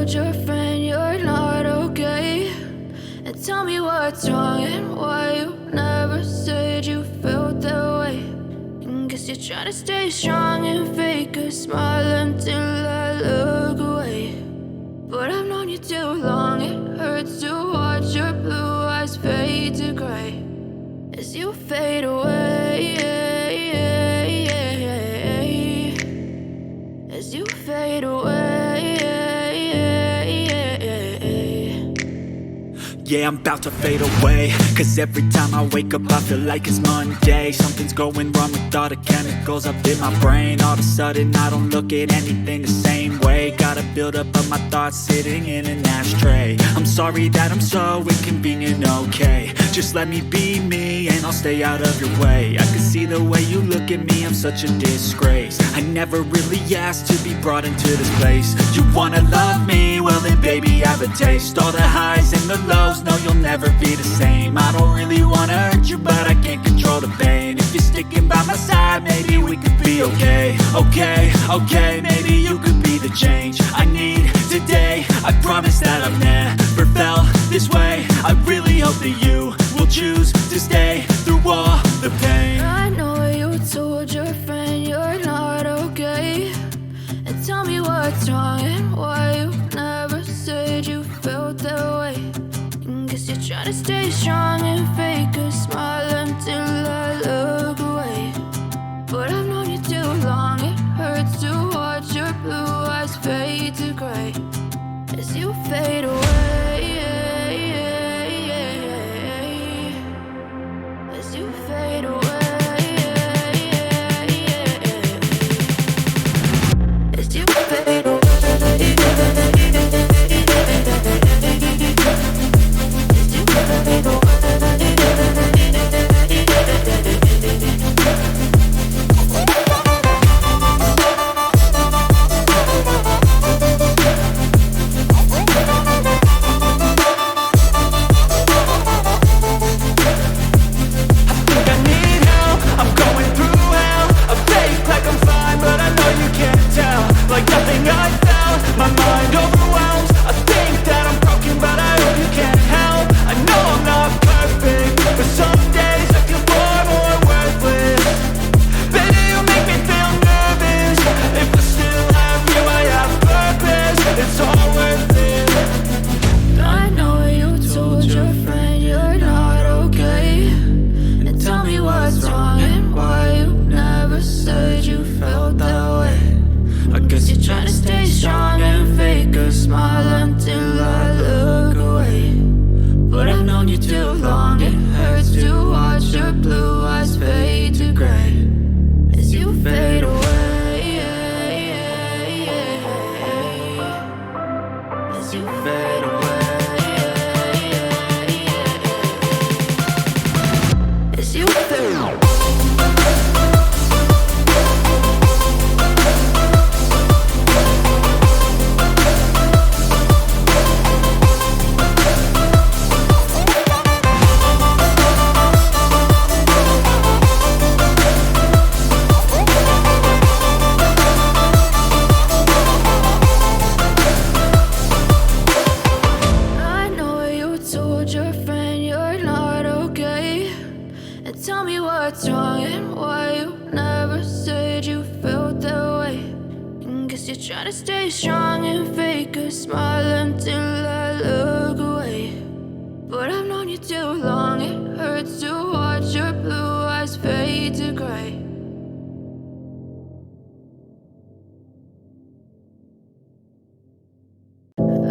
told your friend you're not okay? And tell me what's wrong and why you never said you felt that way. And guess you're trying to stay strong and fake a smile until I look away. But I've known you too long, it hurts to watch your blue eyes fade to gray as you fade away, as you fade away. Yeah, I'm about to fade away, cause every time I wake up I feel like it's Monday. Something's going wrong with all the chemicals up in my brain. All of a sudden I don't look at anything the same way. Got a build up of my thoughts sitting in an ashtray. I'm sorry that I'm so inconvenient, okay? Just let me be me and I'll stay out of your way. I can see the way you look at me, I'm such a disgrace. I never really asked to be brought into this place. You wanna love me? Well then baby have a taste. All the highs and the lows, no you'll never be the same. I don't really wanna hurt you but I can't control the pain. If you're sticking by my side maybe we could be okay. Okay, maybe you could be the change I need today. I promise that I've never felt this way. I really hope that you will choose to stay through all the pain. I know you told your friend you're not okay. And tell me what's wrong and why you never said you felt that way. And guess you're trying to stay strong and fake a smile until I look away. But I've known you too long, it hurts to watch your blue eyes fade to gray as you fade away, as you fade away. As you fade away.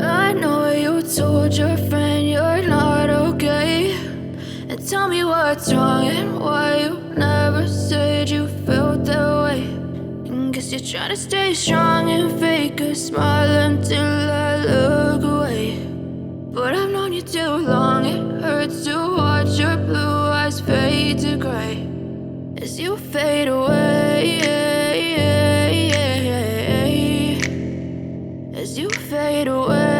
I know you told your friend you're not okay. And tell me what's wrong and why you never said you felt that way. And guess you're trying to stay strong and fake a smile until I look away. But I've known you too long, it hurts to watch your blue eyes fade to gray as you fade away, as you fade away.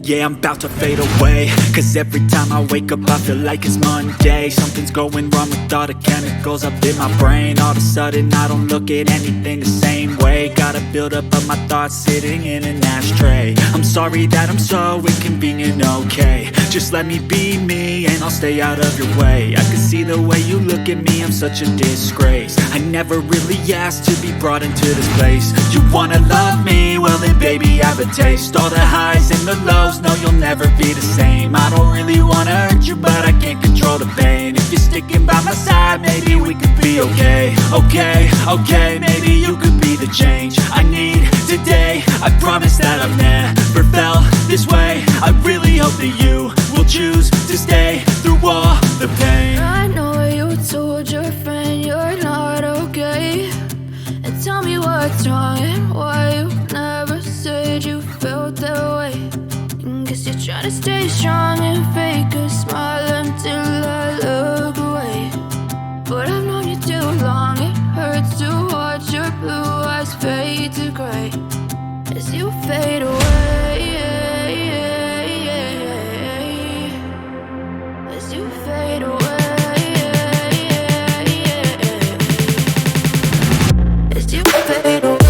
Yeah, I'm about to fade away. Cause every time I wake up I feel like it's Monday. Something's going wrong with all the chemicals up in my brain. All of a sudden I don't look at anything the same way. Got a buildup of my thoughts sitting in an ashtray. I'm sorry that I'm so inconvenient, okay. Just let me be me and I'll stay out of your way. I can see the way you look at me, I'm such a disgrace. I never really asked to be brought into this place. You wanna love me? Well then baby I have a taste. All the highs and the lows, no you'll never be the same. I don't really wanna hurt you but I can't control the pain. If you're sticking by my side maybe we could be okay. Okay, maybe you could be the change I need today. I promise that I've never felt this way. I really hope that you will choose to stay through all the pain. I know you told your friend you're not okay, and tell me what's wrong and why you never said you felt that way. Guess you're trying to stay strong and fake a smile until I look away. But I've known you too long, it hurts to watch your blue eyes fade to gray as you fade away. As you fade away. As you fade away.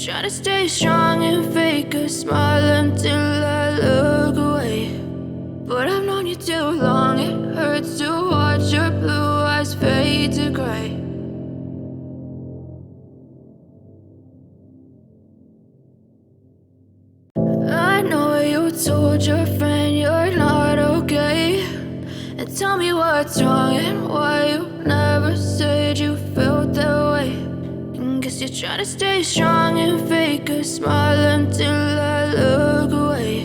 Trying to stay strong and fake a smile until I look away. But I've known you too long, it hurts to watch your blue eyes fade to gray. I know you told your friend you're not okay, and tell me what's wrong and why you never said you felt that way. Guess you're trying to stay strong and fake a smile until I look away.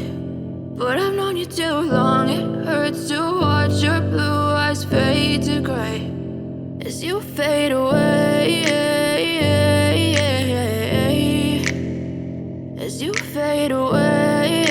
But I've known you too long, it hurts to watch your blue eyes fade to gray as you fade away. As you fade away.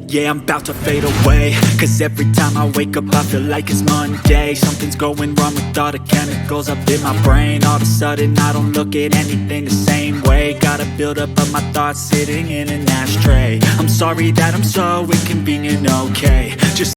Yeah, I'm about to fade away. Cause every time I wake up I feel like it's Monday. Something's going wrong with all the chemicals up in my brain. All of a sudden I don't look at anything the same way. Got a buildup of my thoughts sitting in an ashtray. I'm sorry that I'm so inconvenient, okay. Just